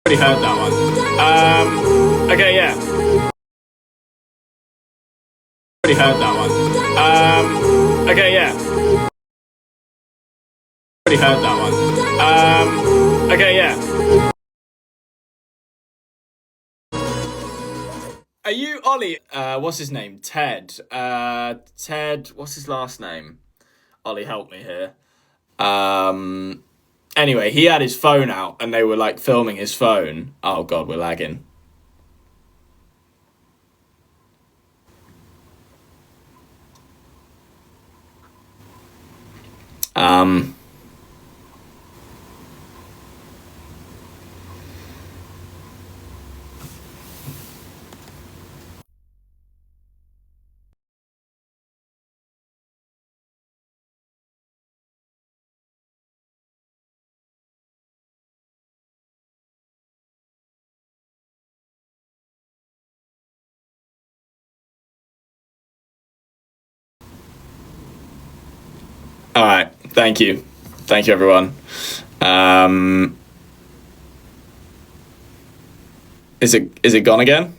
Already heard that one. Okay, yeah. Already heard that one. Okay, yeah. Already heard that one. Okay, yeah. Are you Ollie? What's his name? Ted. Ted. What's his last name? Ollie, help me here. Anyway, he had his phone out and they were like filming his phone. Oh god, we're lagging. Um. All right. Thank you. Thank you, everyone. Um. Is it gone again?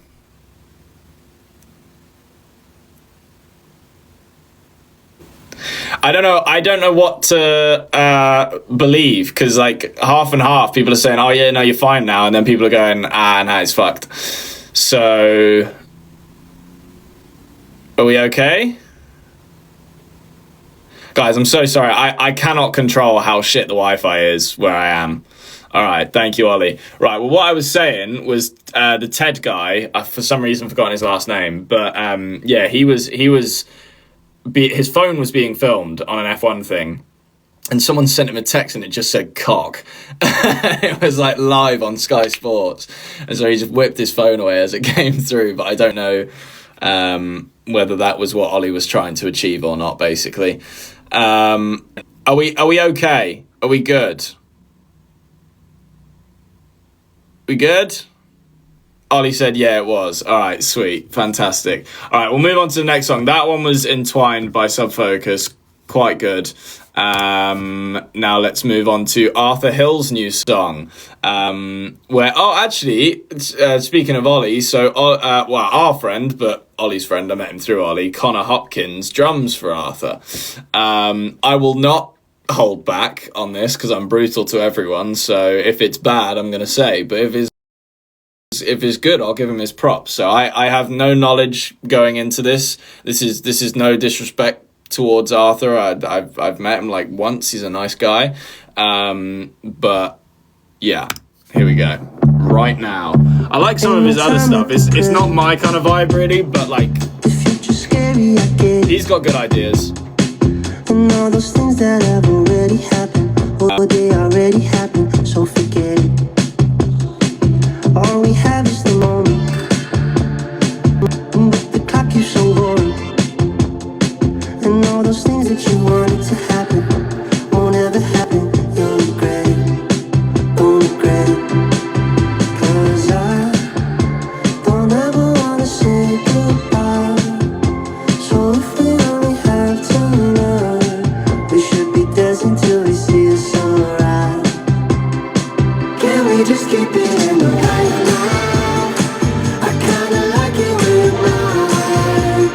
I don't know. I don't know what to believe because like half and half. People are saying, "Oh yeah, no, you're fine now," and then people are going, "Ah, nah, it's fucked." So, are we okay, guys? I'm so sorry. I cannot control how shit the Wi-Fi is where I am. All right, thank you, Ollie. Right, well, what I was saying was the Ted guy. I for some reason forgotten his last name, but yeah, his phone was being filmed on an F1 thing, and someone sent him a text and it just said cock. It was like live on Sky Sports, and so he just whipped his phone away as it came through. But I don't know whether that was what Ollie was trying to achieve or not. Basically, are we okay? Are we good? We good? Ollie said, yeah, it was. All right, sweet. Fantastic. All right, we'll move on to the next song. That one was Entwined by Subfocus. Quite good. Now let's move on to Arthur Hill's new song. Actually, speaking of Ollie, so, our friend, but Ollie's friend, I met him through Ollie, Connor Hopkins, drums for Arthur. I will not hold back on this because I'm brutal to everyone. So if it's bad, I'm going to say, but if it's good, I'll give him his props. So I have no knowledge going into this. This is no disrespect towards Arthur. I've met him like once. He's a nice guy. But yeah, here we go. Right now, I like some of his other stuff. It's not my kind of vibe really, but like he's got good ideas. And all those things that have already happened, oh, they already happened, so forget it. All we have is the moment, but the clock keeps on going. And all those things that you wanted to happen won't ever happen. You'll regret it, don't regret it. 'Cause I don't ever wanna say goodbye. So if we only have tonight, we should be dancing till we see the sunrise. Can we just keep it in the right now? I kinda like it when you're mine.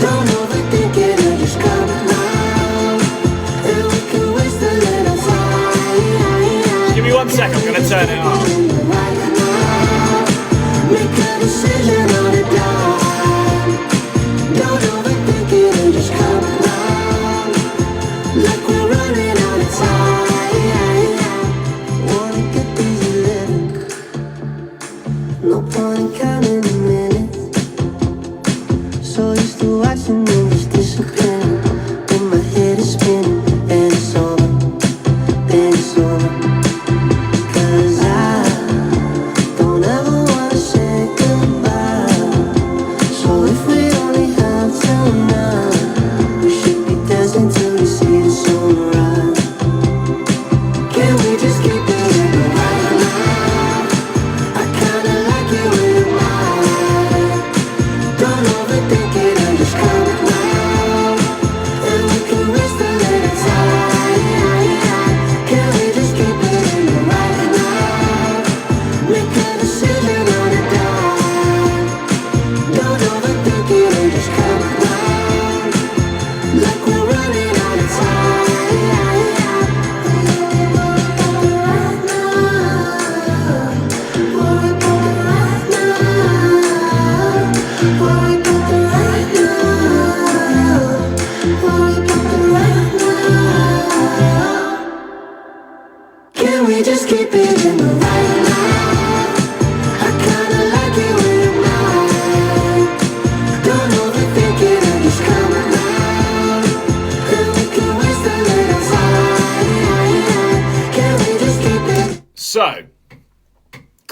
Don't overthink it and just come now. And we can waste a little time. Give me 1 second, I'm gonna turn it off. Right now, make a decision on a dime. Don't overthink it and just come now. Like we're running out of time. Wanna get busy living. No point in counting the minutes. So used to watching them just disappearing. When my head is spinning and it's over, then it's over. 'Cause I don't ever wanna say goodbye.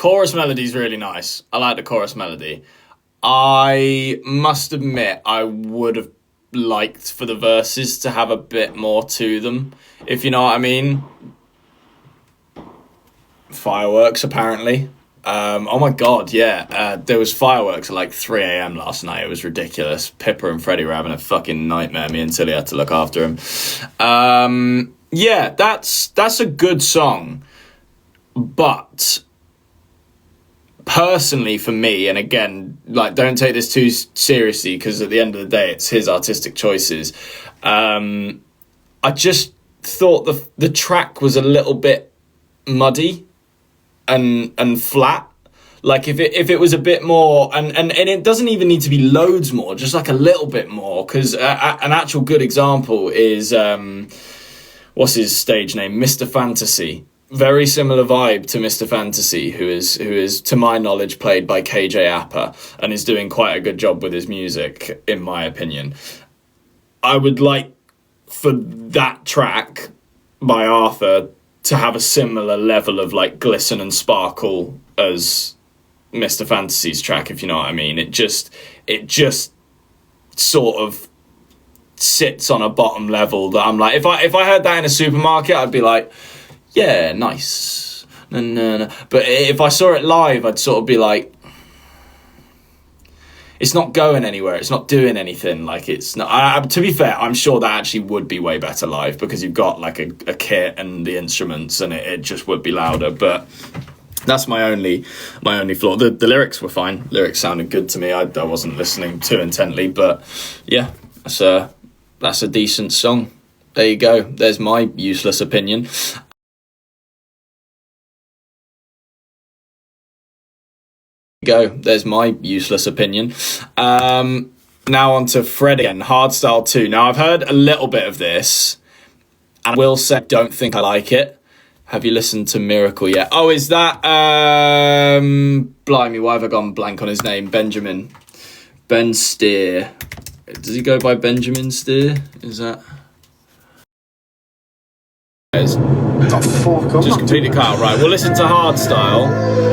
chorus melody is really nice. I like the chorus melody. I must admit, I would have liked for the verses to have a bit more to them, if you know what I mean. Fireworks, apparently. Oh my god, yeah. There was fireworks at like 3 a.m. last night. It was ridiculous. Pippa and Freddie were having a fucking nightmare. Me and Tilly had to look after him. Yeah, that's a good song. But personally for me, and again, like, don't take this too seriously, because at the end of the day it's his artistic choices. I just thought the track was a little bit muddy and flat. Like if it was a bit more, and it doesn't even need to be loads more, just like a little bit more, because an actual good example is what's his stage name, Mr. Fantasy. Very similar vibe to Mr. Fantasy, who is to my knowledge played by KJ Appa, and is doing quite a good job with his music, in my opinion. I would like for that track by Arthur to have a similar level of like glisten and sparkle as Mr. Fantasy's track, if you know what I mean. It just sort of sits on a bottom level that I'm like, if I heard that in a supermarket, I'd be like, yeah, nice. No. But if I saw it live, I'd sort of be like, it's not going anywhere. It's not doing anything. Like, it's not. To be fair, I'm sure that actually would be way better live, because you've got like a kit and the instruments, and it just would be louder. But that's my only flaw. The lyrics were fine. Lyrics sounded good to me. I wasn't listening too intently, but yeah, that's a decent song. There you go. There's my useless opinion. There's my useless opinion. Now on to Fred again, Hardstyle 2. Now I've heard a little bit of this, and I will say, don't think I like it. Have you listened to Miracle yet? Oh, is that blimey, why have I gone blank on his name? Ben Steer. Does he go by Benjamin Steer? Is that just completely cut out? Right, we'll listen to Hardstyle.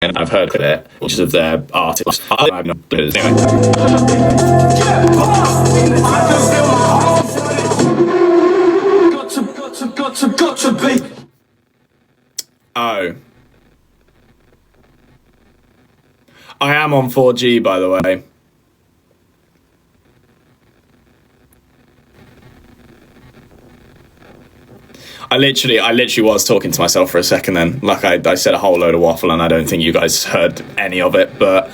And I've heard of it, which is of their artists. I have no clue. Anyway. Got to be. Oh. I am on 4G, by the way. I literally was talking to myself for a second then. Like, I said a whole load of waffle, and I don't think you guys heard any of it, but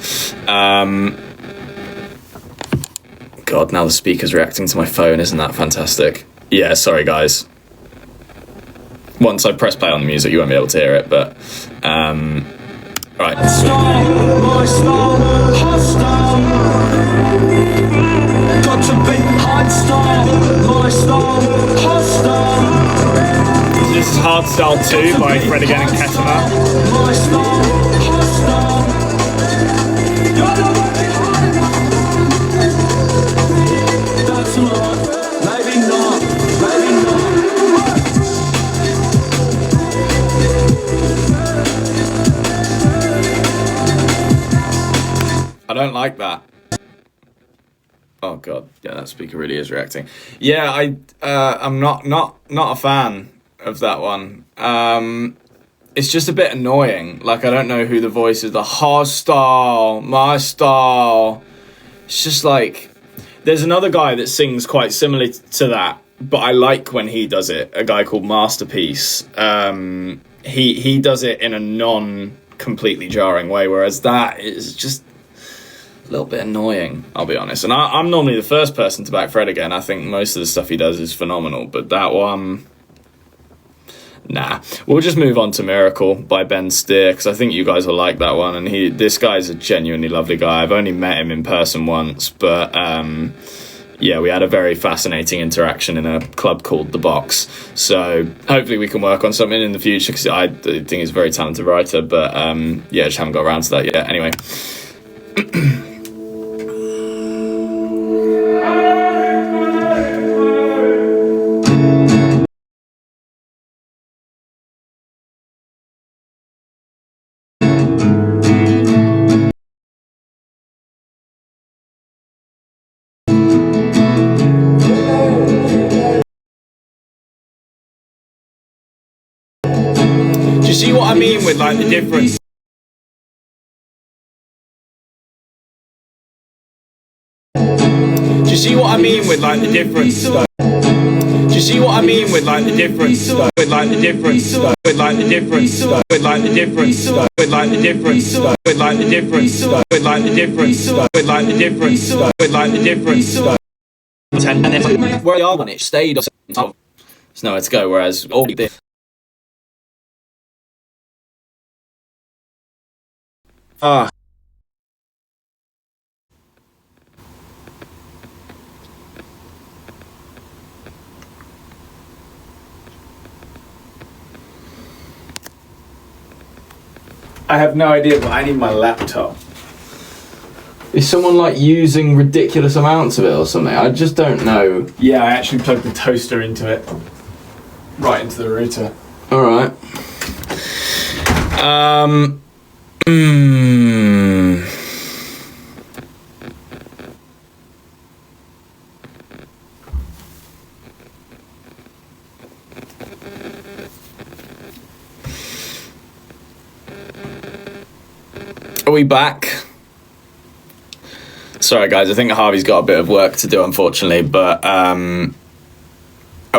God, now the speaker's reacting to my phone. Isn't that fantastic? Yeah, sorry guys. Once I press play on the music, you won't be able to hear it, but right. This is Hardstyle 2 by Fred again and Ketama. I don't like that. Oh god, yeah, that speaker really is reacting. Yeah, I'm not a fan of that one. It's just a bit annoying. Like, I don't know who the voice is. The hostile, my style. It's just like, there's another guy that sings quite similar to that, but I like when he does it. A guy called Masterpiece. He does it in a non-completely jarring way, whereas that is just a little bit annoying, I'll be honest. And I'm normally the first person to back Fred again. I think most of the stuff he does is phenomenal, but that one, nah. We'll just move on to Miracle by Ben Steer, because I think you guys will like that one. And this guy's a genuinely lovely guy. I've only met him in person once, but yeah, we had a very fascinating interaction in a club called The Box. So hopefully we can work on something in the future, because I think he's a very talented writer, but yeah, just haven't got around to that yet. Anyway. Do you see what I mean with like the difference? Do you see what I mean with like the difference? Do you see what I mean with like the difference? With like the difference? With like the difference? With like the difference? With like the difference? With like the difference? With like the difference? With like the difference? With like the difference? And then where they are on it stayed. There's nowhere to go. Whereas all this. Ah. I have no idea, but I need my laptop. Is someone like using ridiculous amounts of it or something? I just don't know. Yeah, I actually plugged the toaster into it. Right into the router. Alright. Are we back? Sorry guys, I think Harvey's got a bit of work to do, unfortunately, but are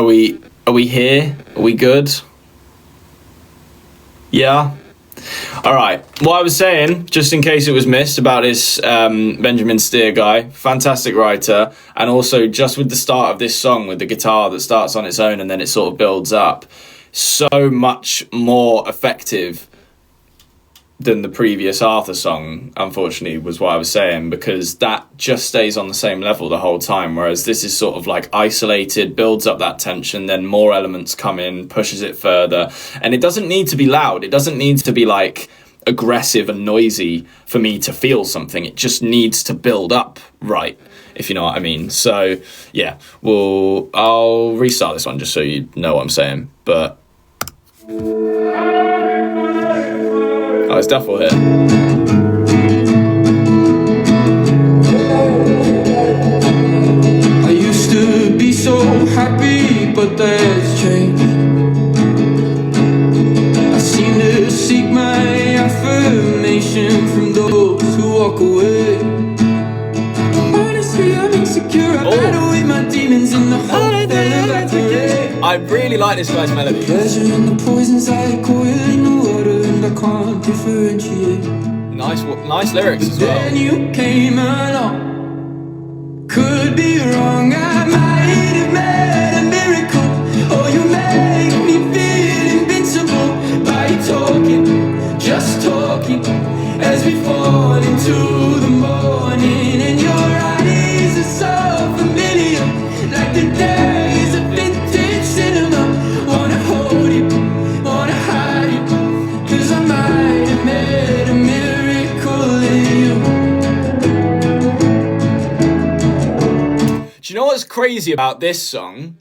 we here? Are we good? Yeah? Alright, what I was saying, just in case it was missed, about this Benjamin Steer guy, fantastic writer, and also just with the start of this song, with the guitar that starts on its own and then it sort of builds up, so much more effective than the previous Arthur song, unfortunately, was what I was saying, because that just stays on the same level the whole time, whereas this is sort of like isolated, builds up that tension, then more elements come in, pushes it further, and it doesn't need to be loud, it doesn't need to be like aggressive and noisy for me to feel something, it just needs to build up right, if you know what I mean. So yeah, I'll restart this one just so you know what I'm saying, but oh, it's Duffel here. I used to be so happy, but that's changed. I seem to seek my affirmation from those who walk away. Honestly, I'm insecure. I battle with my demons in the hope they'll evaporate. I really like this guy's melody. Pleasure in the poisons like oil in the water, and I can't differentiate. Nice lyrics as well. Then you came along. Could be wrong, I might have made a miracle. Oh, you make me feel invincible by talking, just talking, as we fall into the morning. And your eyes are so familiar, like the days of vintage cinema. Wanna hold you, wanna hide you, 'cause I might have made a miracle in you. Do you know what's crazy about this song?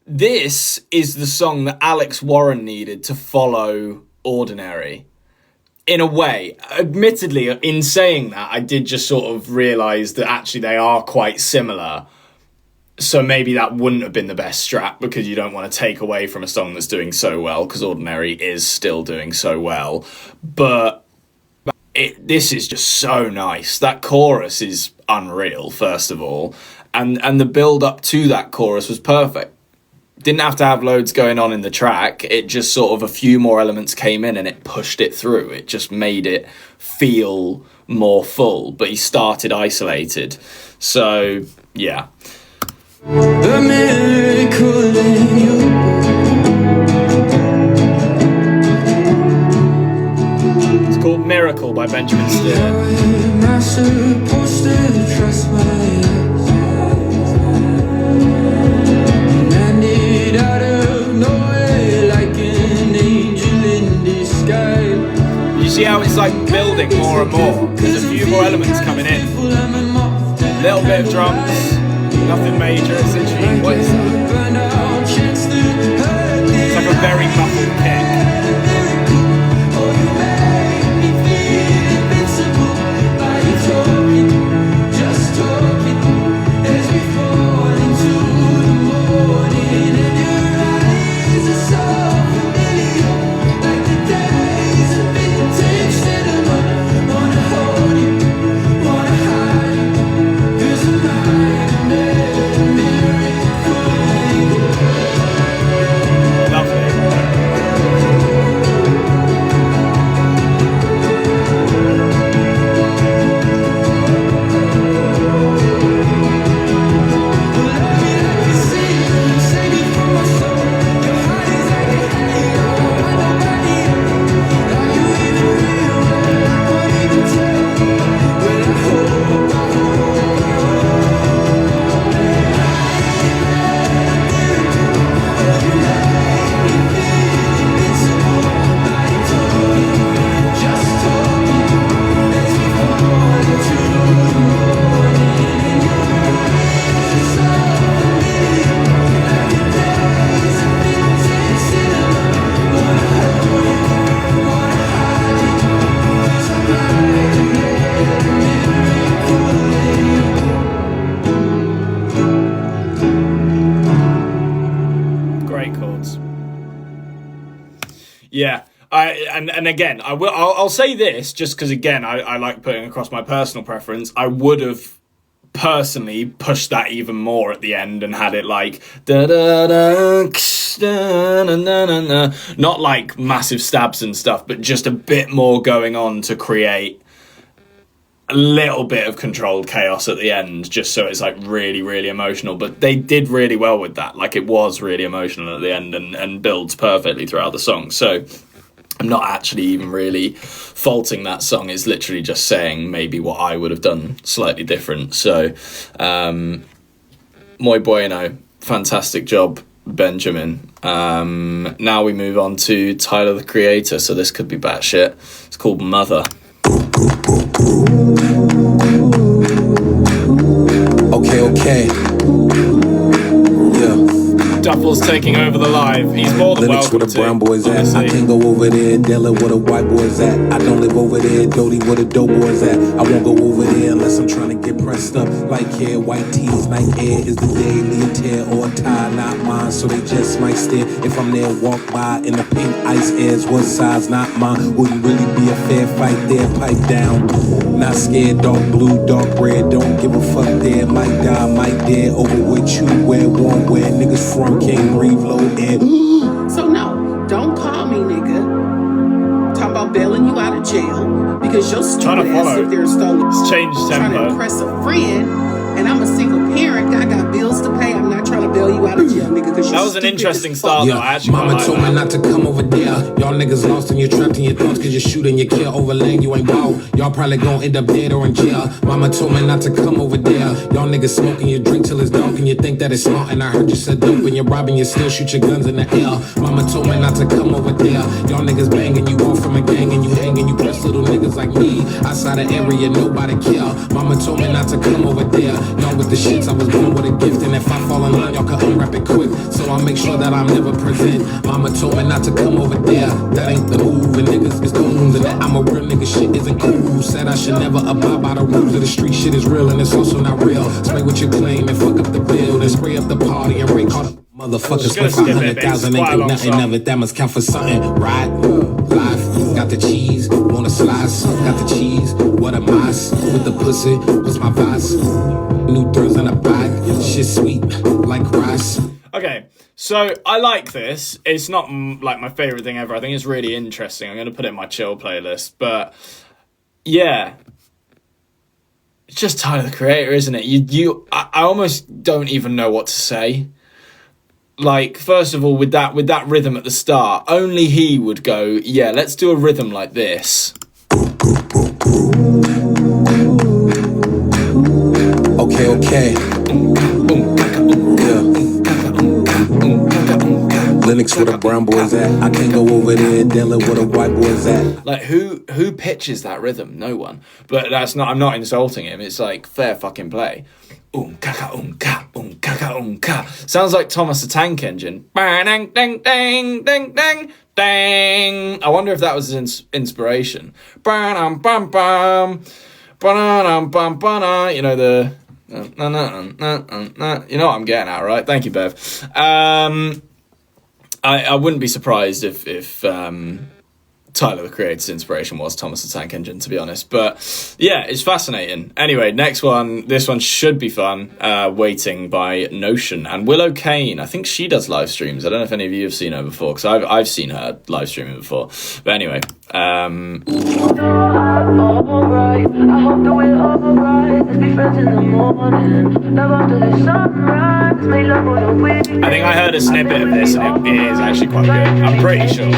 This is the song that Alex Warren needed to follow Ordinary. in a way. Admittedly, in saying that, I did just sort of realise that actually they are quite similar. So maybe that wouldn't have been the best strat, because you don't want to take away from a song that's doing so well, because Ordinary is still doing so well. But this is just so nice. That chorus is unreal, first of all. And the build up to that chorus was perfect. Didn't have to have loads going on in the track. It just sort of a few more elements came in and it pushed it through. It just made it feel more full. But he started isolated. So, yeah. The miracle in you. It's called Miracle by Benjamin Steer. How am I supposed to trust my eyes? Landed out of nowhere like an angel in disguise. You see how it's like building more and more? There's a few more elements coming in. Little bit of drums, nothing major. It's literally, what is that? It's like a very muffled kick. Yeah, and again, I'll say this just because again, I like putting across my personal preference. I would have personally pushed that even more at the end and had it like da da da, da na na na na, not like massive stabs and stuff, but just a bit more going on to create a little bit of controlled chaos at the end, just so it's like really, really emotional. But they did really well with that. Like, it was really emotional at the end and builds perfectly throughout the song. So I'm not actually even really faulting that song. It's literally just saying maybe what I would have done slightly different. So muy bueno, fantastic job, Benjamin. Now we move on to Tyler, the Creator. So this could be batshit. It's called Mother. Okay. Yeah. Duffel's taking over the live. He's more than Linux welcome where the brown boys to, at. I can't go over there dealing with a white boys at. I don't live over there, Dodie where the dope boys at. I won't go over there unless I'm trying to get pressed up. Like hair, white tees, night air is the daily tear or a tie, not mine. So they just might stare. If I'm there, walk by in the pink ice airs. What size, not mine. Wouldn't really be a fair fight there. Pipe down. Not scared, dark blue, dark red. Don't give a fuck there. Might die, might dare. Over what you wear, won't wear. Niggas from can't breathe low air. So no, don't call me nigga. Talk about bailing you out of jail because your stupid ass up there stole Change trying to tempo. impress a friend, and I'm a single parent. I got bills to pay. I'm not trying to bail you out of jail, nigga. Because That was an interesting start, though. I actually Mama quite told like me that. not to come over there. Y'all niggas lost and you're trapped in your thoughts cause you shoot and you kill over lane. You ain't wow. Y'all probably gon' end up dead or in jail. Mama told me not to come over there. Y'all niggas smoking your drink till it's dark and you think that it's smart. And I heard you said dope and you're robbing, you still shoot your guns in the air. Mama told me not to come over there. Y'all niggas banging, you off from a gang and you hanging. You press little niggas like me. Outside the area, nobody care. Mama told me not to come over there. Y'all with the shits, I was born with a gift. And if I fall in line, y'all can unwrap it quick. So I make sure that I'm never present. Mama told me not to come over there. That ain't the move, and niggas is doomed. And that I'm a real nigga, shit isn't cool. Said I should never abide by the rules of the street. Shit is real and it's also not real. Spray what you claim and fuck up the bill. Then spray up the party and rake all the motherfuckers for 500,000 ain't do nothing of it. That must count for something, right? Life, got the cheese, wanna slice. Got the cheese, what a mice. With the pussy, what's my vice? New thrills in a bag, shit sweet, like rice. Okay, so I like this. It's not like my favorite thing ever. I think it's really interesting. I'm going to put it in my chill playlist. But yeah, it's just Tyler the Creator, isn't it? I almost don't even know what to say. Like, first of all, with that rhythm at the start, only he would go, yeah, let's do a rhythm like this. Okay. Linux where the brown boys at. I can't go over there dealing with the white boys at. Like, who pitches that rhythm? No one. But I'm not insulting him. It's like fair fucking play. Sounds like Thomas the Tank Engine. Ding ding ding ding ding ding. I wonder if that was his inspiration. You know the. You know what I'm getting at, right? Thank you, Bev. I wouldn't be surprised if Tyler the Creator's inspiration was Thomas the Tank Engine, to be honest. But yeah, it's fascinating. Anyway, next one. This one should be fun. Waiting by Notion and Willow Kane. I think she does live streams. I don't know if any of you have seen her before, because I've seen her live streaming before. But anyway, I think I heard a snippet of this, and it is actually quite good. I'm pretty sure.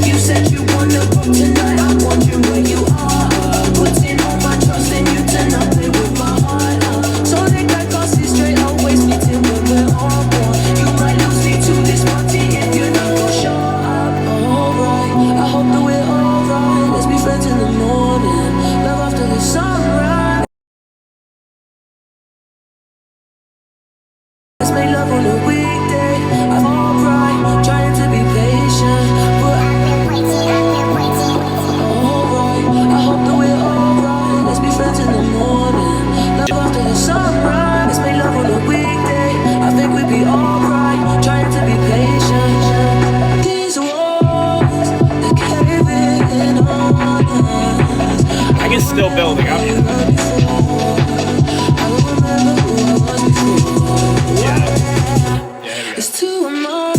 You said you wanna go tonight. I'm wondering where you are. Putting all my trust in you tonight. Play with my heart. So they got costed straight. Always meet till we're on board. You might lose me to this party if you're not gonna show up. Alright, I hope that we're alright. Let's be friends in the morning. Love after the sunrise. Let's make love on a weekday. I'm alright, trying to be patient. I think it's still building up. It's too much.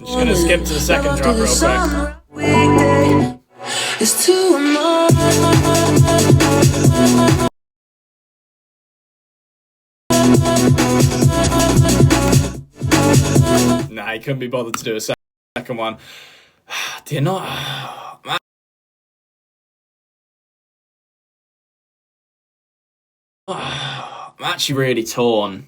I'm just gonna skip to the second drop real quick. It's too much. Nah, he couldn't be bothered to do a second one. Do you not? I'm actually really torn.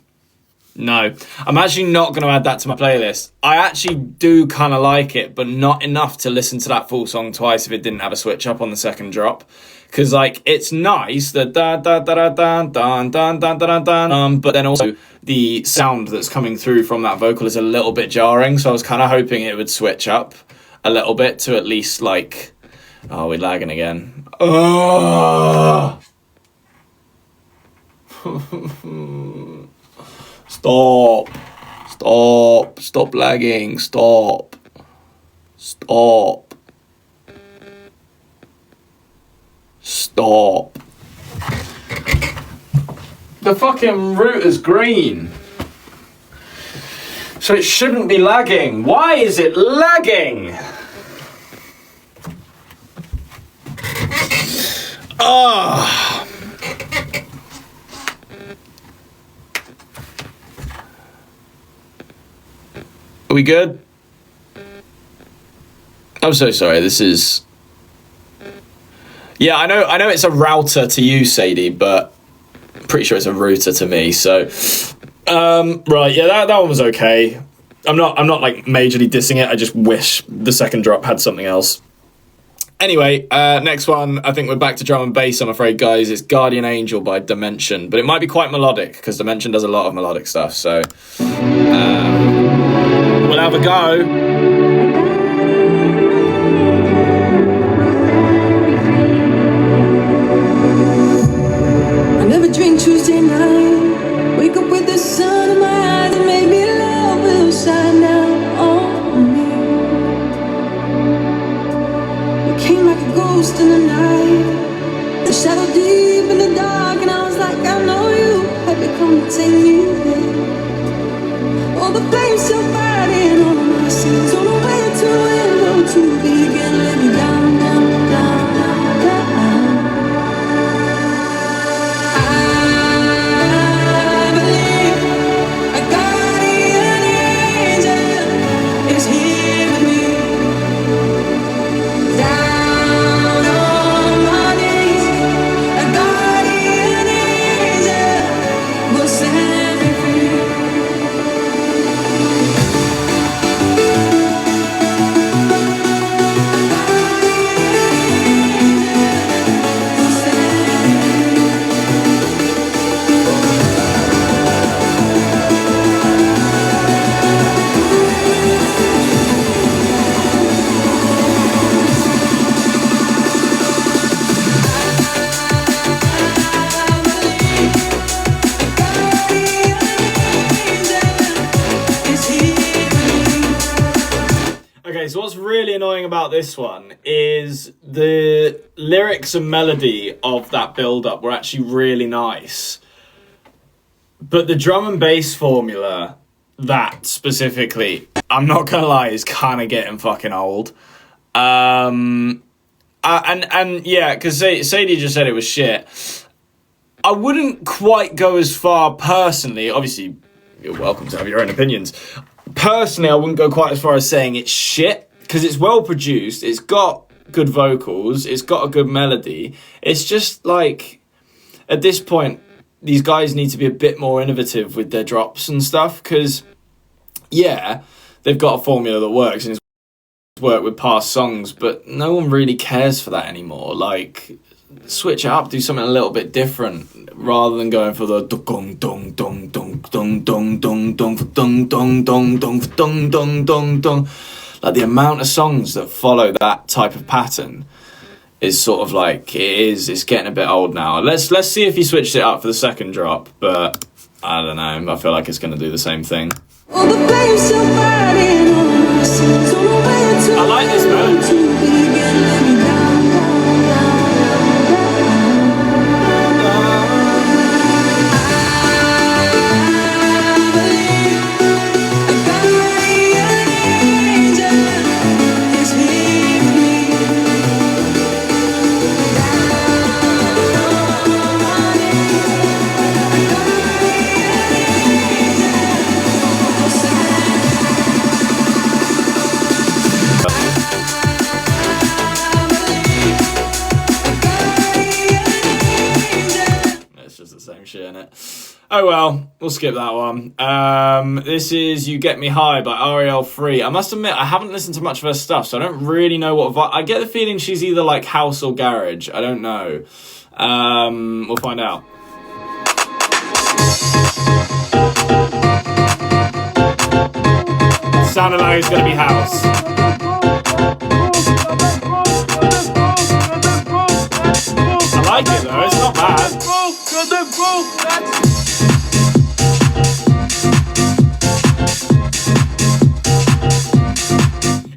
No, I'm actually not going to add that to my playlist. I actually do kind of like it, but not enough to listen to that full song twice if it didn't have a switch up on the second drop. Because, like, it's nice, the da-da-da-da-da-dun-dun-dun-dun-dun, but then also the sound that's coming through from that vocal is a little bit jarring, so I was kind of hoping it would switch up a little bit to at least, like... Oh, we're lagging again. Oh! Stop lagging, stop. The fucking router's green. So it shouldn't be lagging. Why is it lagging? Are we good? I'm so sorry. This is... Yeah, I know it's a router to you, Sadie, but I'm pretty sure it's a router to me. So, right, yeah, that one was okay. I'm not like majorly dissing it. I just wish the second drop had something else. Anyway, next one, I think we're back to drum and bass, I'm afraid, guys. It's Guardian Angel by Dimension, but it might be quite melodic, because Dimension does a lot of melodic stuff, so we'll have a go. I never drink Tuesday night. Wake up with the sun in my eyes and maybe love will shine down on me. You came like a ghost in the night, the shadow deep in the dark, and I was like, I know you had to come to take me there. All the flames still burning on my sins, don't know where to end or to begin. Let me down, down, down, down, down. So what's really annoying about this one is the lyrics and melody of that build-up were actually really nice. But the drum and bass formula, that specifically, I'm not gonna lie, is kind of getting fucking old. And yeah, because Sadie just said it was shit. I wouldn't quite go as far personally. Obviously, you're welcome to have your own opinions. Personally, I wouldn't go quite as far as saying it's shit, because it's well produced, it's got good vocals, it's got a good melody. It's just like, at this point, these guys need to be a bit more innovative with their drops and stuff, because, yeah, they've got a formula that works, and it's worked with past songs, but no one really cares for that anymore. Like, switch it up, do something a little bit different, rather than going for the dong dong dong dong dong dong dong dong dong dong dong dong dong dong dong. Like, the amount of songs that follow that type of pattern is sort of like, it's getting a bit old now. Let's see if he switched it up for the second drop, but I don't know, I feel like it's going to do the same thing. I like this melody. Oh well, we'll skip that one. This is You Get Me High by Ariel Free. I must admit, I haven't listened to much of her stuff, so I don't really know what I get the feeling she's either like house or garage. I don't know. We'll find out. Sounded like it's gonna be house. I like it though, it's not bad.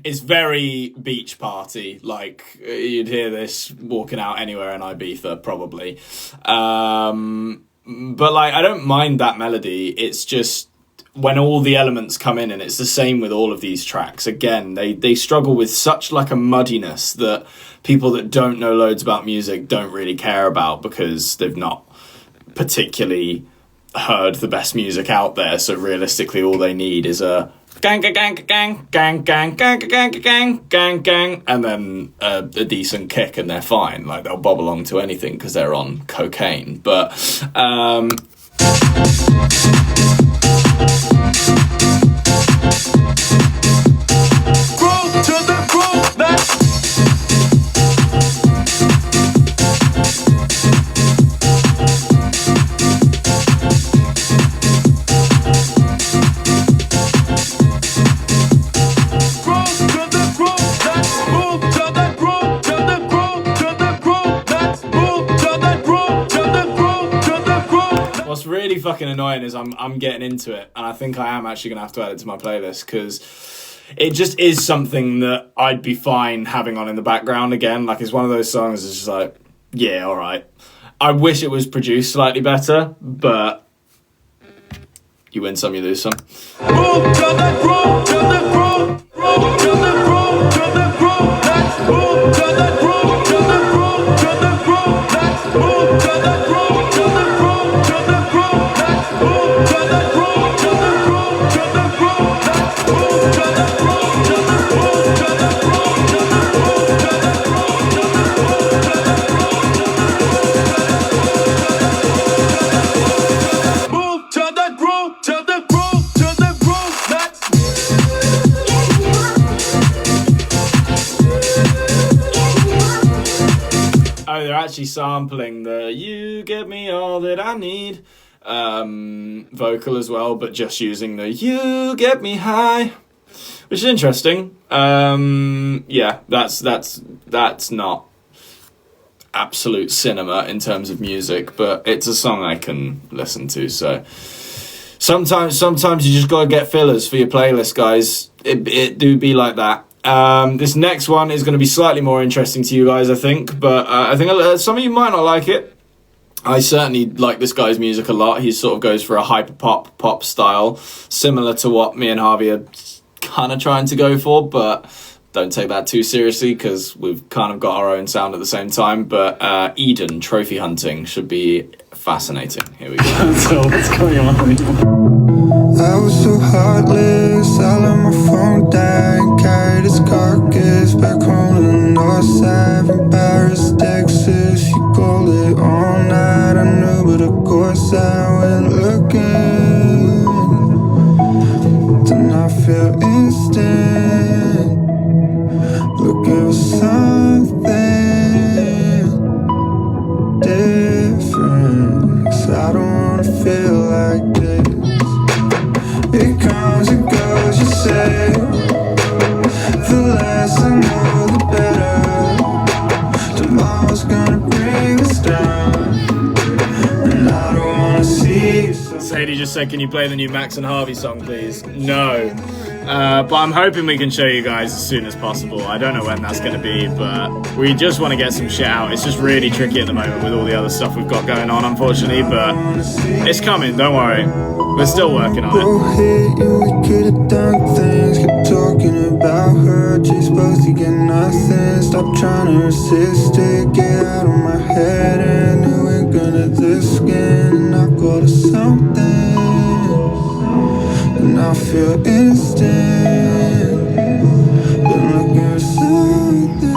It's very beach party, like you'd hear this walking out anywhere in Ibiza, probably. But like, I don't mind that melody. It's just when all the elements come in, and it's the same with all of these tracks. Again, they struggle with such like a muddiness that people that don't know loads about music don't really care about, because they've not particularly heard the best music out there. So realistically, all they need is a gang, gang, gang, gang, gang, gang, gang, gang, gang, gang, gang, and then a decent kick, and they're fine. Like, they'll bob along to anything because they're on cocaine. But what's really fucking annoying is I'm getting into it, and I think I am actually gonna have to add it to my playlist because it just is something that I'd be fine having on in the background again. Like, it's one of those songs that's just like, yeah, all right. I wish it was produced slightly better, but you win some, you lose some. Actually sampling the "You Give Me All That I Need" vocal as well, but just using the "You Get Me High," which is interesting. Yeah, that's not absolute cinema in terms of music, but it's a song I can listen to. So sometimes you just gotta get fillers for your playlist, guys. It do be like that. This next one is going to be slightly more interesting to you guys, I think, but I think some of you might not like it. I certainly like this guy's music a lot. He sort of goes for a hyper pop style, similar to what me and Harvey are kind of trying to go for, but don't take that too seriously because we've kind of got our own sound at the same time. But Eden, Trophy Hunting, should be fascinating. Here we go. So what's going on? I was so heartless, I let my phone die and carried his carcass back home to the north side from Paris, Texas. You call it all night, I knew, but of course I went looking. Then I feel instant, looking for something different, 'cause I don't wanna feel like this. It comes and goes, you say. The less I know, the better. Tomorrow's gonna bring us down, and I don't wanna see you. Sadie just said, can you play the new Max and Harvey song, please? No. But I'm hoping we can show you guys as soon as possible. I don't know when that's going to be, but we just want to get some shit out. It's just really tricky at the moment with all the other stuff we've got going on, unfortunately, but it's coming, don't worry. We're still working on it. We could have done things, kept talking about her, just supposed to get nothing. Stop trying to resist it, get out of my head, and then we're gonna this again. And I go to something, and I feel instant, been looking for something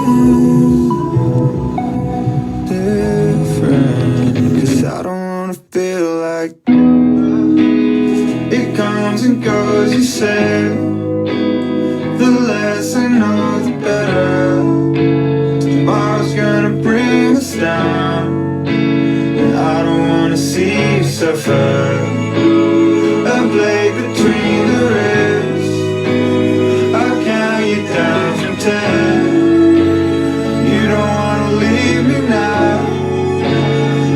different, 'cause I don't wanna feel like it comes and goes, you say. The less I know, the better. Tomorrow's gonna bring us down, and I don't wanna see you suffer. A blade between the ribs, I'll count you down from 10. You don't wanna leave me now,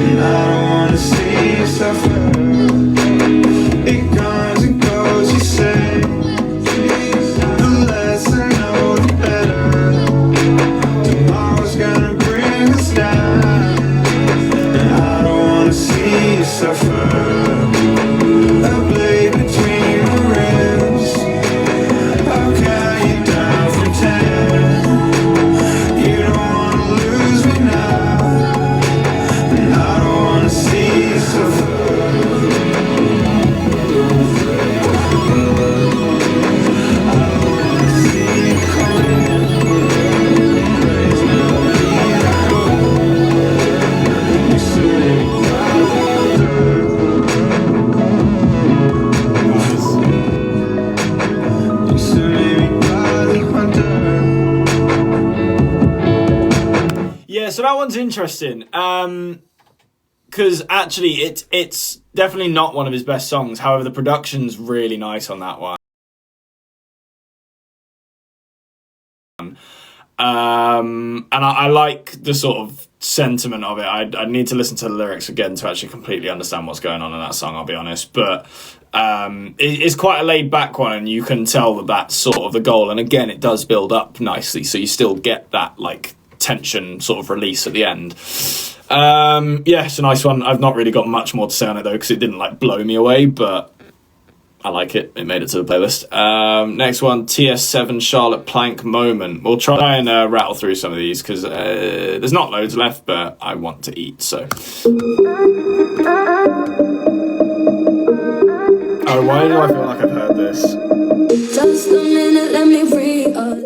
and I don't wanna see you suffer. It comes and goes, you say. The less I know, the better. Tomorrow's gonna bring us down, and I don't wanna see you suffer. A blade between the ribs, I'll count you down from 10. You don't wanna lose me now, and I don't wanna see you suffer. so that one's interesting. Because actually, it's definitely not one of his best songs. However, the production's really nice on that one. And I like the sort of sentiment of it. I need to listen to the lyrics again to actually completely understand what's going on in that song, I'll be honest. But it's quite a laid back one, and you can tell that that's sort of the goal. And again, it does build up nicely, so you still get that like tension sort of release at the end. Yeah, it's a nice one. I've not really got much more to say on it though, because it didn't like blow me away, but I like it. It made it to the playlist. Next one, TS7 Charlotte Plank Moment. We'll try and rattle through some of these because there's not loads left, but I want to eat, so. Oh, why do I feel like I've heard this? Just a minute, let me realize.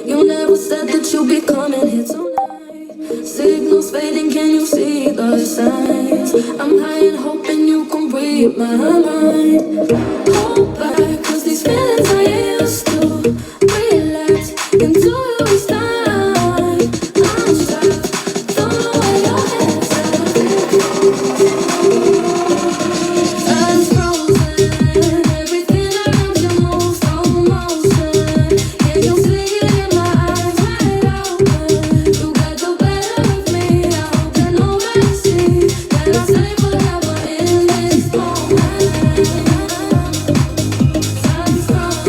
You never said that you'd be coming here tonight. Signals fading, can you see the signs? I'm high and hoping you can read my mind. Hold back, cause these feelings I used to relax into you each time. I'm trapped, don't know where your head's at. Time's frozen, everything around you moves slow motion. Can you see it in my eyes wide open? You got the better of me, I hope that nobody sees that I stay forever in this moment. Time's frozen.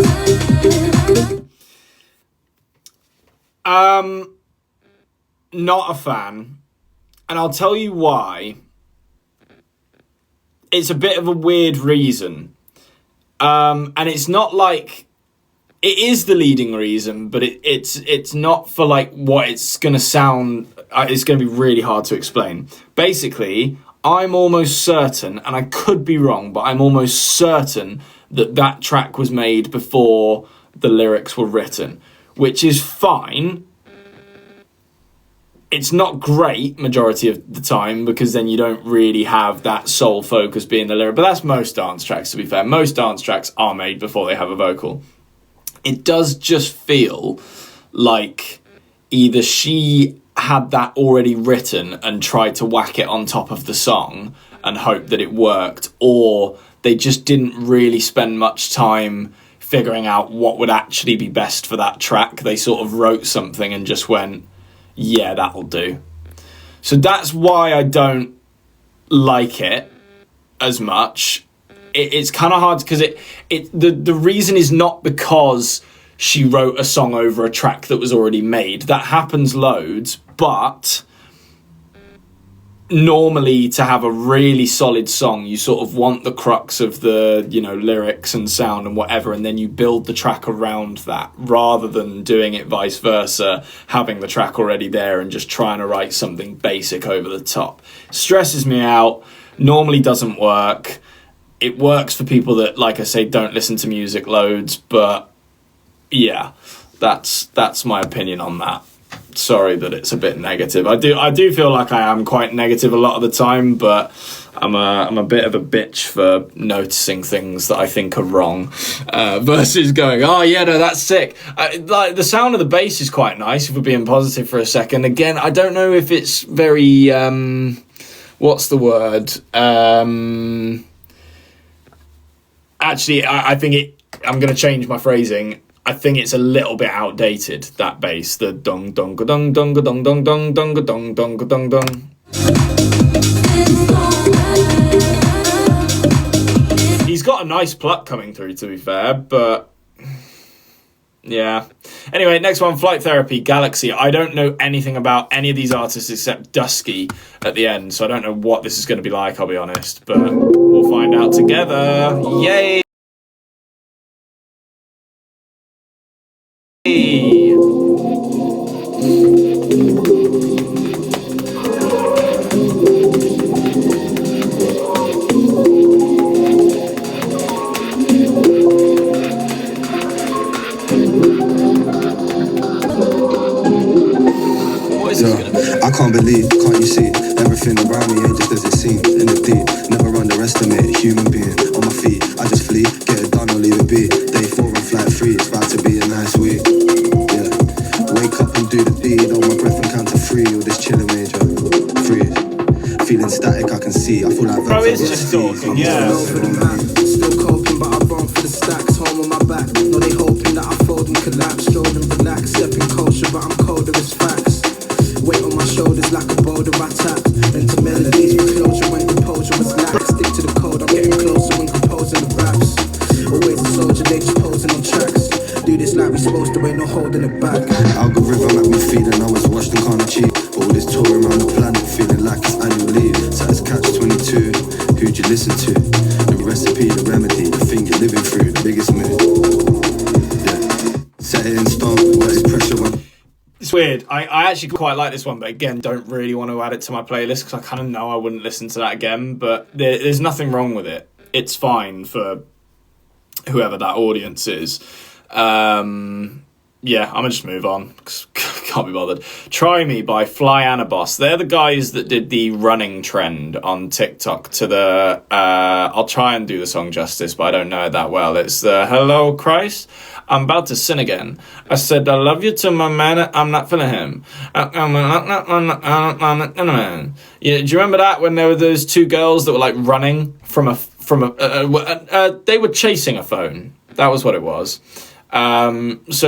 Not a fan, and I'll tell you why. It's a bit of a weird reason, and it's not like it is the leading reason, but it's not for like what it's gonna sound. It's gonna be really hard to explain. Basically, I'm almost certain, and I could be wrong, but I'm almost certain that track was made before the lyrics were written, which is fine. It's not great majority of the time because then you don't really have that sole focus being the lyric. But that's most dance tracks, to be fair. Most dance tracks are made before they have a vocal. It does just feel like either she had that already written and tried to whack it on top of the song and hope that it worked, or they just didn't really spend much time figuring out what would actually be best for that track. They sort of wrote something and just went, yeah, that'll do. So that's why I don't like it as much. It's kind of hard because the reason is not because she wrote a song over a track that was already made. That happens loads, but normally to have a really solid song, you sort of want the crux of the, you know, lyrics and sound and whatever, and then you build the track around that rather than doing it vice versa, having the track already there and just trying to write something basic over the top. Stresses me out, normally doesn't work. It works for people that, like I say, don't listen to music loads, but yeah, that's my opinion on that. Sorry that it's a bit negative. I do feel like I am quite negative a lot of the time, but I'm a bit of a bitch for noticing things that I think are wrong, versus going, oh yeah, no, that's sick. Like the sound of the bass is quite nice if we're being positive for a second. Again, I don't know if it's very what's the word? Actually, I think I'm going to change my phrasing. I think it's a little bit outdated, that bass, the dong dong dong dong dong dong dong dong dong dong dong dong. He's got a nice pluck coming through, to be fair, but yeah. Anyway, next one, Flight Therapy, Galaxy. I don't know anything about any of these artists except Dusky at the end, so I don't know what this is going to be like, I'll be honest, but we'll find out together. Yay! I can't believe, can't you see? Everything around me ain't just as it seems. In the deep, never underestimate a human being. On my feet, I just flee, get it done or leave it be. Day 4 and flight 3, it's about to be a nice week. Yeah, wake up and do the deed. On my breath and count to 3. All this talking static, I can see. I feel like Bro, it's just talking, yeah. Over the map, still coping, but I run for the stacks. Home on my back, no, they hoping that I fold and collapse. Stroll and relax, stepping kosher, but I'm colder, it's facts. Weight on my shoulders like a boulder I tap. Into melodies with closure when composure was lax. Stick to the code, I'm getting closer when composing the raps. Always a soldier, they just posing on tracks. Do this like we supposed to, ain't no holding it back. Algorithm make me feeling I was washed and can't achieve. All this touring around the planet, feeling like it's annual leave. So it's catch 22. Who'd you listen to? The recipe, the remedy, the thing you're living through, the biggest mood. Yeah. Set it in stone, what is pressure on? It's weird. I actually quite like this one, but again, don't really want to add it to my playlist because I kind of know I wouldn't listen to that again. But there's nothing wrong with it. It's fine for whoever that audience is. Yeah, I'm gonna just move on because can't be bothered. Try Me by Fly Anabos. They're the guys that did the running trend on TikTok to the I'll try and do the song justice, but I don't know it that well. It's the Hello Christ, I'm about to sin again. I said I love you to my man, I'm not feeling him. Yeah, do you remember that when there were those two girls that were like running from a they were chasing a phone. That was what it was. This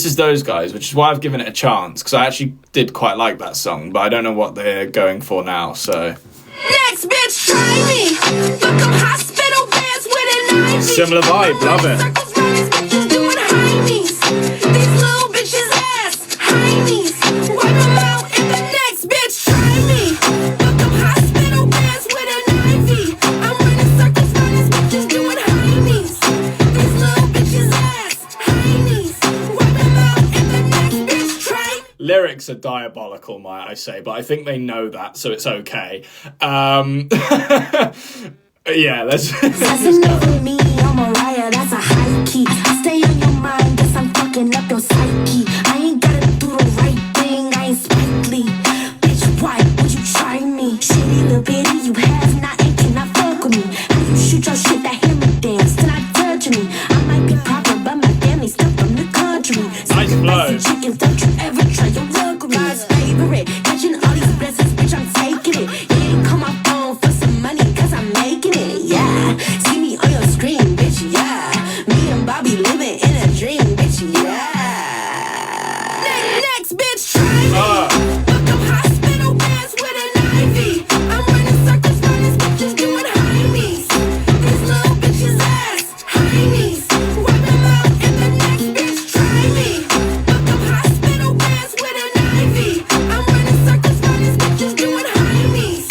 is those guys, which is why I've given it a chance, because I actually did quite like that song, but I don't know what they're going for now, so. Next bitch, try me. Fuck them hospital beds with an IV. Similar vibe, love it. Circles round these bitches doing high knees. These little bitches ass, high knees. Wipe them out and the next bitch, try me. Fuck them hospital beds with an IV. I'm running circles round these bitches doing high knees. These little bitches ass. Lyrics are diabolical, might I say, but I think they know that, so it's okay. Yeah, let's go. Me, I'm Mariah, that's a high key. Stay on your mind, guess I'm fucking up your psyche. I ain't gotta do the right thing, I ain't Spike Lee. Bitch, why would you try me? Shitty little bitty, you have nothing, cannot fuck with me. How you shoot your shit, that hammer dance, till not touch me. I might be proper, but my family stuck from the country. Nice flow. Chickens, don't you ever try your luck with me. God's favorite, catching all these blessings, bitch, I'm taking it. You ain't call my phone for some money, cause I'm making it, yeah. See me on your screen, bitch, yeah. Me and Bobby living in a dream, bitch, yeah. Next bitch, try me. Fuck them hospital beds with an IV. I'm running circles round these bitches doing high knees. These little bitches ass, high knees. Wipe them out and the next bitch, try me. Fuck them hospital beds with an IV. I'm running circles round these bitches doing high knees.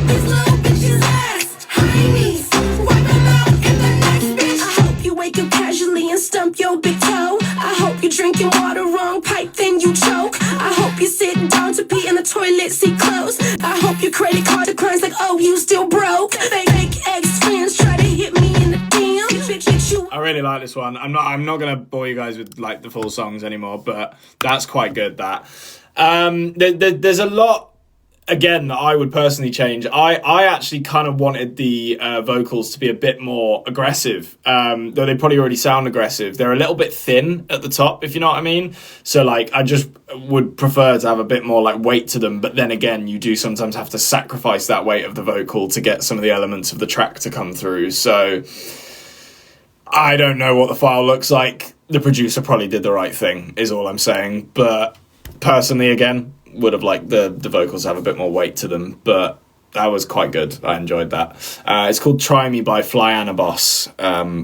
These little bitches ass, high knees. Wipe them out and the next bitch. I hope you wake up casually and stump your big toe. I hope you're drinking water wrong pipe, then you choke. I hope you're sitting down to pee in the toilet seat closed. I hope your credit card declines like, oh, you still broke. Fake ex-friends try to hit me in the DM. Bitch, you. I really like this one. I'm not gonna bore you guys with like the full songs anymore, but that's quite good. That there's a lot again that I would personally change. I actually kind of wanted the vocals to be a bit more aggressive, though they probably already sound aggressive. They're a little bit thin at the top, if you know what I mean. So like I just would prefer to have a bit more like weight to them, but then again you do sometimes have to sacrifice that weight of the vocal to get some of the elements of the track to come through. So I don't know what the file looks like. The producer probably did the right thing, is all I'm saying, but personally again would have liked the vocals to have a bit more weight to them, but that was quite good. I enjoyed that. It's called Try Me by Fly Anabos,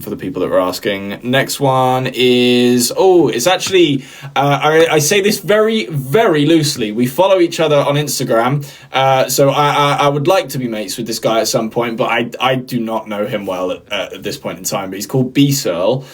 for the people that were asking. Next one is, it's actually, I say this very, very loosely. We follow each other on Instagram, so I would like to be mates with this guy at some point, but I do not know him well at this point in time, but he's called B-Searle.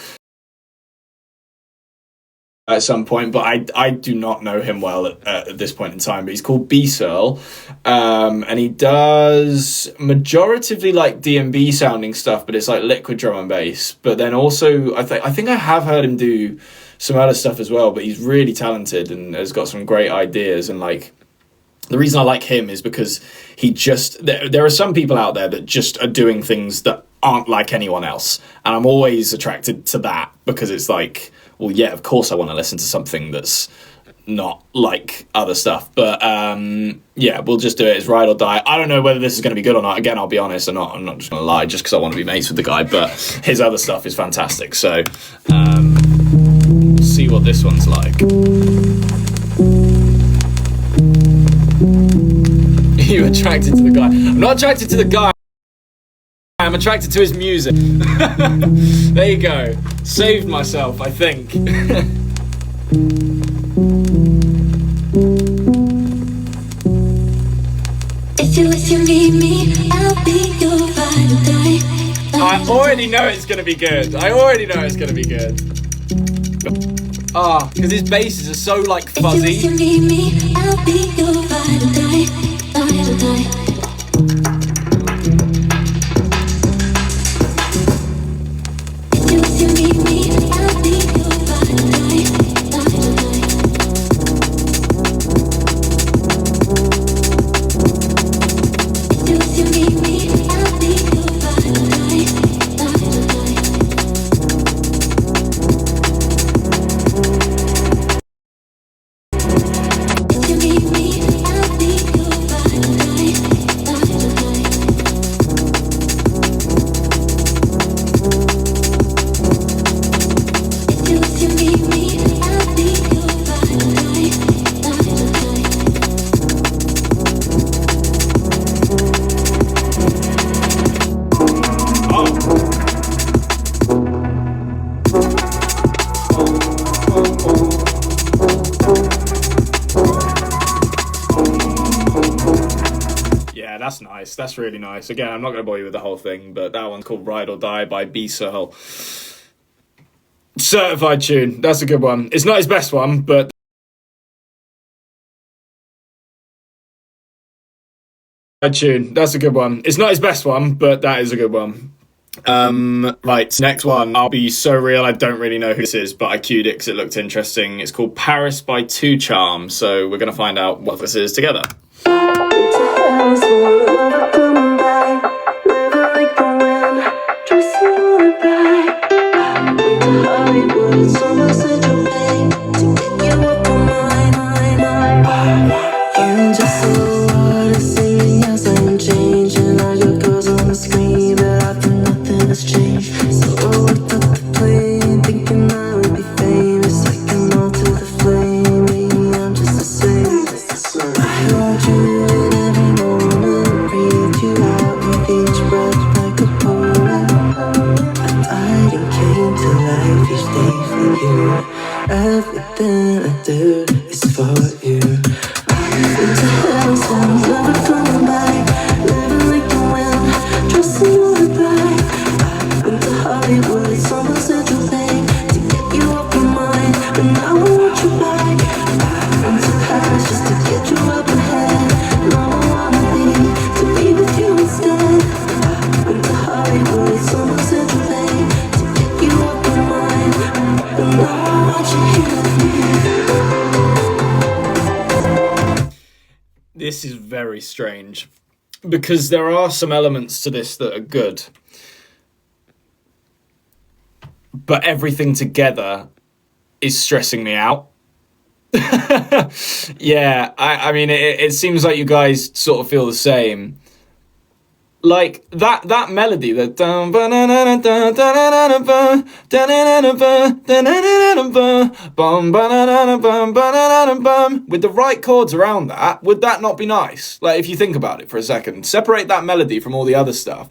At some point, but I do not know him well at this point in time, but he's called B-Searle, and he does majoritively like D&B sounding stuff, but it's like liquid drum and bass. But then also I think I have heard him do some other stuff as well, but he's really talented and has got some great ideas. And like the reason I like him is because he just there are some people out there that just are doing things that aren't like anyone else, and I'm always attracted to that because it's like, well, yeah, of course I want to listen to something that's not like other stuff. But yeah, we'll just do it as Ride or Die. I don't know whether this is going to be good or not. Again, I'll be honest, I'm not just going to lie just because I want to be mates with the guy, but his other stuff is fantastic. So see what this one's like. You attracted to the guy? I'm not attracted to the guy. I'm attracted to his music. There you go. Saved myself, I think. If you need me, I'll be your ride or die. I already know it's gonna be good. Because his basses are so like fuzzy. If you need me, I'll be your ride or die. Ride or die. If you need me, I'll be your ride or die. Ride or die. If you need me, I'll be your ride or die. Ride or die. If you need me, I'll be your ride or die. Ride or die. If you need me, I'll be your ride or die. Ride or die. Yeah, that's nice. That's really nice. Again, I'm not going to bore you with the whole thing, but that one's called Ride or Die by B Searle. Certified tune. That's a good one. It's not his best one, but tune. That's a good one. It's not his best one, but that is a good one. Right, next one. I'll be so real, I don't really know who this is, but I queued it because it looked interesting. It's called Paris by Two Charm, so we're going to find out what this is together. Everything I do is for you. Into hell, sounds never coming back. Living like the wind, dressing you in black. I went to Hollywood, it's almost Central Bank to get you off my mind, but now I want you back. I went to Paris just to get you up ahead. Now I wanna leave to be with you instead. I went to Hollywood, it's almost Central Bank to get you off my mind, but now I want you here with me. This is very strange because there are some elements to this that are good, but everything together is stressing me out. Yeah, I mean, it seems like you guys sort of feel the same. Like that melody, that with the right chords around that, would that not be nice? Like, if you think about it for a second, separate that melody from all the other stuff.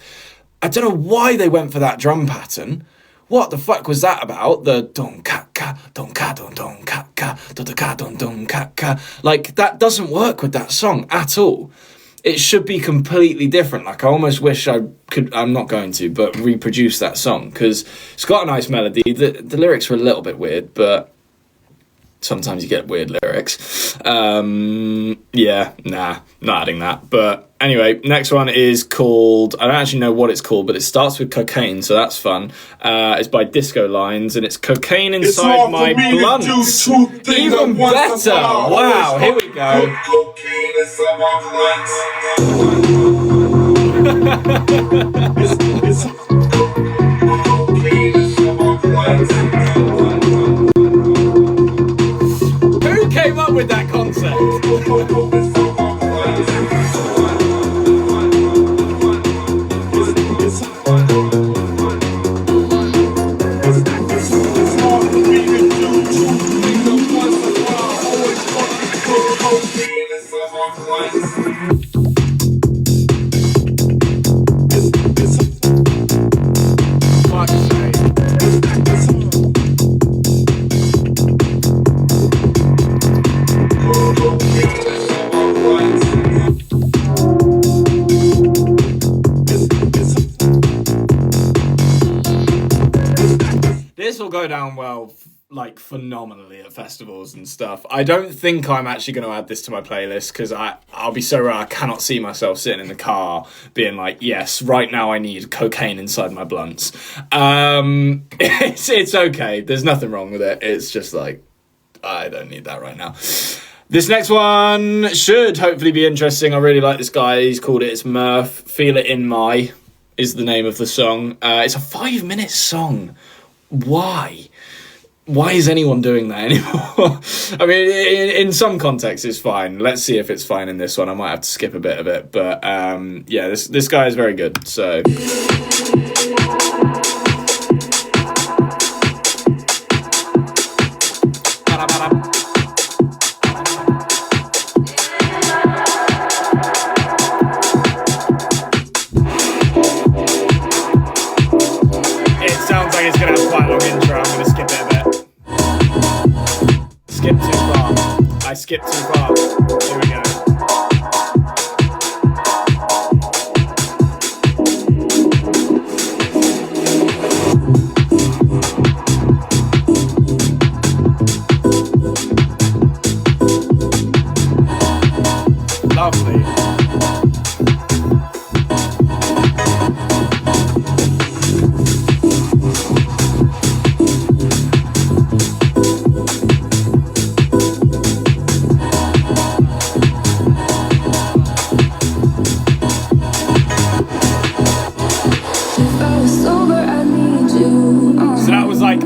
I don't know why they went for that drum pattern. What the fuck was that about? The don ka ka don ka don don ka ka don ka don don ka ka. Like, that doesn't work with that song at all. It should be completely different. Like, I almost wish I could, I'm not going to, but reproduce that song, because it's got a nice melody. The lyrics are a little bit weird, but sometimes you get weird lyrics. Yeah, nah, not adding that. But anyway, next one is called, I don't actually know what it's called, but it starts with cocaine, so that's fun. It's by Disco Lines, and it's Cocaine Inside My Blunt. Even better! Wow, here we go. Who came up this will go down well, like phenomenally at festivals and stuff. I don't think I'm actually going to add this to my playlist because I'll be so rare. I cannot see myself sitting in the car being like, yes, right now I need cocaine inside my blunts. It's okay. There's nothing wrong with it. It's just like, I don't need that right now. This next one should hopefully be interesting. I really like this guy. He's called It's Murph. Feel It In My is the name of the song. It's a 5-minute song. Why? Why is anyone doing that anymore? I mean, in some contexts it's fine. Let's see if it's fine in this one. I might have to skip a bit of it. But yeah, this guy is very good. So... it's going to have quite a long intro. I'm going to skip it a bit. Skip too far. I skipped too far. Here we go. Lovely.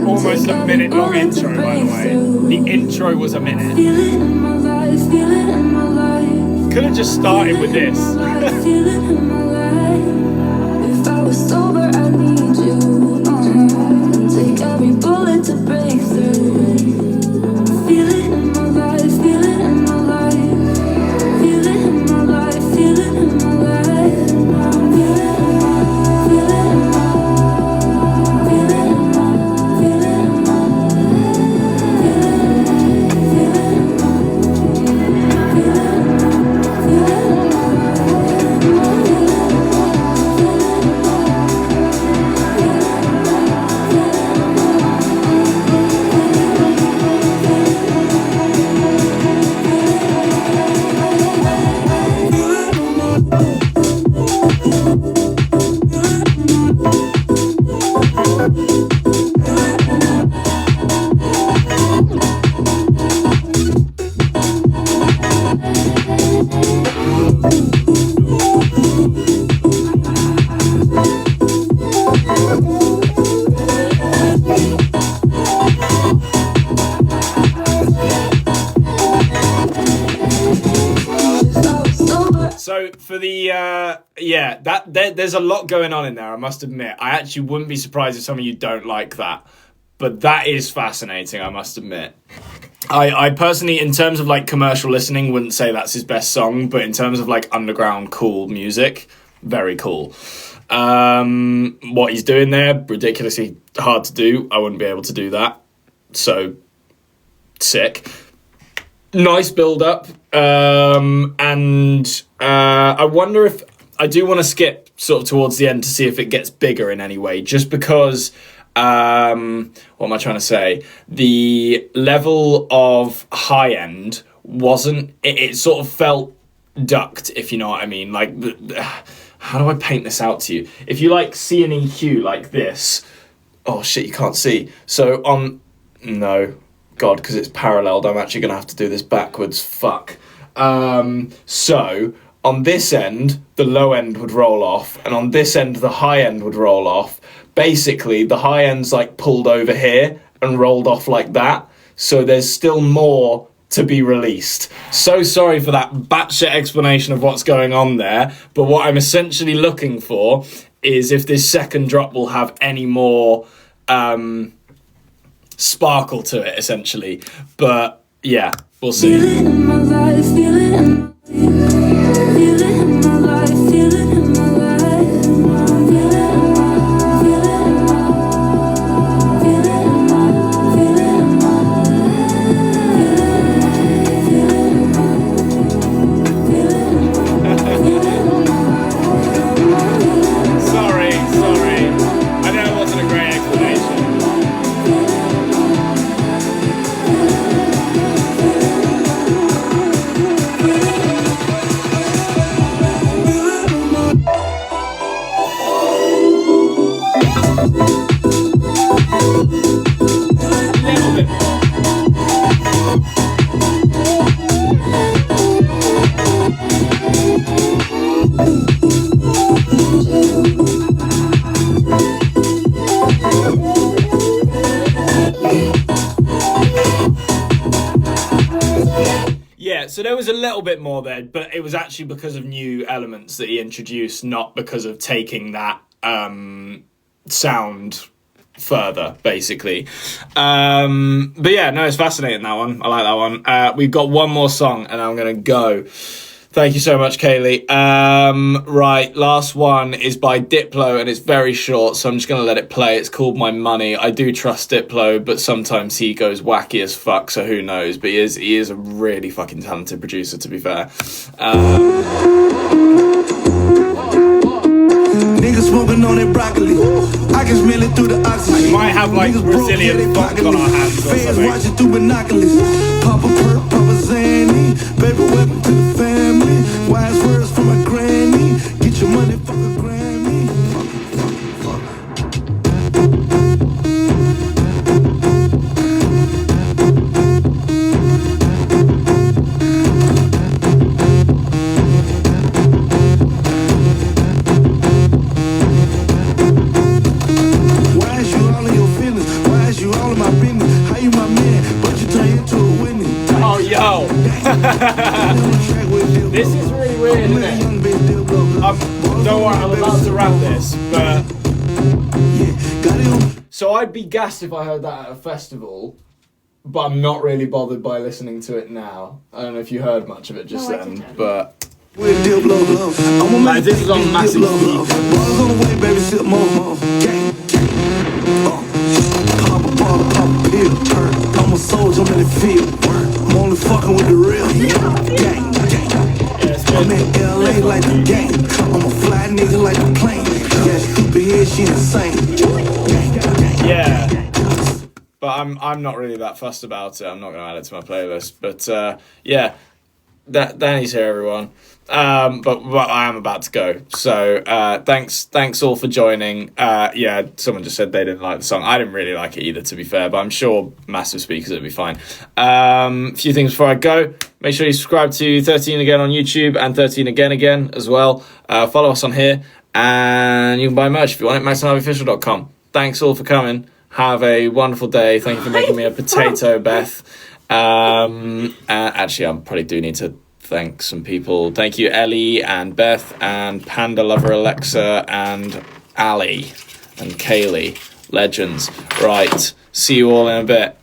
Almost a minute long intro, by the way. The intro was a minute. Could have just started with this. If I was sober, I need you. Take every bullet to break through. Feel it in my life, feel it in my life. Feel it in my life, feel it in my life. Feel it in my life, feel it in my life. Feel it in my So for the there's a lot going on in there, I must admit. I actually wouldn't be surprised if some of you don't like that, but that is fascinating, I must admit. I personally, in terms of like commercial listening, wouldn't say that's his best song, but in terms of like underground cool music, very cool. What he's doing there, ridiculously hard to do. I wouldn't be able to do that. So sick. Nice build up. And I wonder if I do want to skip sort of towards the end to see if it gets bigger in any way, just because what am I trying to say? The level of high end wasn't, it sort of felt ducked, if you know what I mean. Like, how do I paint this out to you? If you like see an EQ like this, oh shit, you can't see. So on, no, God, because it's paralleled, I'm actually going to have to do this backwards, fuck. So on this end, the low end would roll off, and on this end, the high end would roll off. Basically, the high end's like pulled over here and rolled off like that. So there's still more to be released. So sorry for that batshit explanation of what's going on there, but what I'm essentially looking for is if this second drop will have any more sparkle to it, essentially. But yeah, we'll see. Feel it in my life, feel it in my life, feel it in my life, feel it in my life. Sorry. I know it wasn't a great explanation. So there was a little bit more there, but it was actually because of new elements that he introduced, not because of taking that sound further, basically. But yeah, no, it's fascinating, that one. I like that one. We've got one more song, and I'm going to go. Thank you so much, Kaylee. Right, last one is by Diplo, and it's very short, so I'm just going to let it play. It's called My Money. I do trust Diplo, but sometimes he goes wacky as fuck, so who knows? But he is a really fucking talented producer, to be fair. Niggas smoking on that broccoli. I can smell it through the oxygen. We might have like Brazilian funk on our hands or Fans something. watching through binoculars. Papa perk, Papa Zanny. Baby welcome to the family. Wise words from my granny. Get your money, fuck a Grammy. Fuck. Why is you all in your feelings? Why is you all in my business? How you my man, but you turn into a winning? Oh, yo. This is really weird, isn't it? Don't worry, I'm about to wrap this, but... So I'd be gassed if I heard that at a festival, but I'm not really bothered by listening to it now. I don't know if you heard much of it just then, but... Like, this is on massive speed. Balls on the way, baby, sip more. Gang, gang. Pop a bottle, pop a pill. Turn. I'm a soldier, I'm in the field. I'm only fucking with the real. Gang, gang. I'm in LA like the game. I'm a fly nigga like the plane. Yeah, stupid head, she insane. Yeah. But I'm not really that fussed about it. I'm not going to add it to my playlist. But yeah, Danny's here, everyone. But I am about to go. So thanks all for joining. Yeah, someone just said they didn't like the song. I didn't really like it either, to be fair, but I'm sure massive speakers it'll be fine. A few things before I go. Make sure you subscribe to 13 Again on YouTube and 13 Again as well. Follow us on here, and you can buy merch if you want it, maxandharveyofficial.com. Thanks all for coming. Have a wonderful day. Thank you for making me a potato, Beth. Actually, I probably do need to thank some people. Thank you, Ellie and Beth and Panda Lover Alexa and Ali and Kaylee. Legends. Right. See you all in a bit.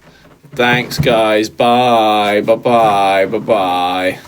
Thanks, guys. Bye. Bye-bye. Bye-bye.